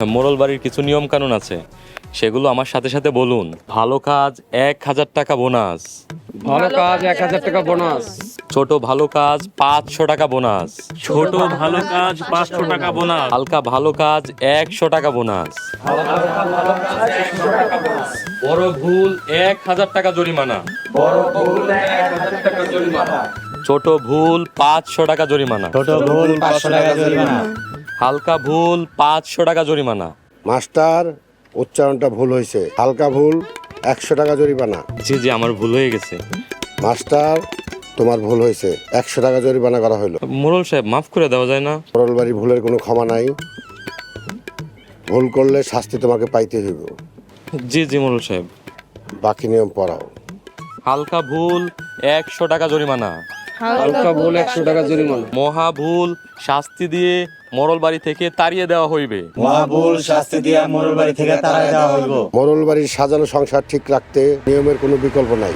মোড়ল বাড়ির কিছু নিয়ম কানুন আছে, সেগুলো আমার সাথে সাথে বলুন। ভালো কাজ 1000 টাকা বোনাস, ভালো কাজ 1000 টাকা বোনাস, ছোট ভালো কাজ 500 টাকা বোনাস, ছোট ভালো কাজ 500 টাকা বোনাস, হালকা ভালো কাজ 100 টাকা বোনাস, বড় ভুল 1000 টাকা জরিমানা, ছোট ভুল 500 টাকা জরিমানা, ছোট ভুল 500 টাকা জরিমানা। হালকা ভুল 500 টাকা জরিমানা। মাস্টার, উচ্চারণটা ভুল হয়েছে, হালকা ভুল 100 টাকা জরিমানা। জি জি, আমার ভুল হয়ে গেছে। মাস্টার, তোমার ভুল হয়েছে, 100 টাকা জরিমানা করা হলো। মোড়ল সাহেব, মাফ করে দেওয়া যায় না? মোড়ল বাড়ি ভুলের কোনো ক্ষমা নাই, ভুল করলে শাস্তি তোমাকে পাইতে হইব। জি জি মোড়ল সাহেব। বাকি নিয়ম পড়াও। হালকা ভুল 100 টাকা জরিমানা, হালকা ভুল 100 টাকা জরিমানা, মহা ভুল শাস্তি দিয়ে মোড়ল বাড়ি থেকে তাড়িয়ে দেওয়া হইবে। মহাভুল শাস্তি দিয়া মোড়ল বাড়ি থেকে তাড়াই দেওয়া হইব। মোড়ল বাড়ির সাজানো সংসার ঠিক রাখতে নিয়মের কোনো বিকল্প নাই।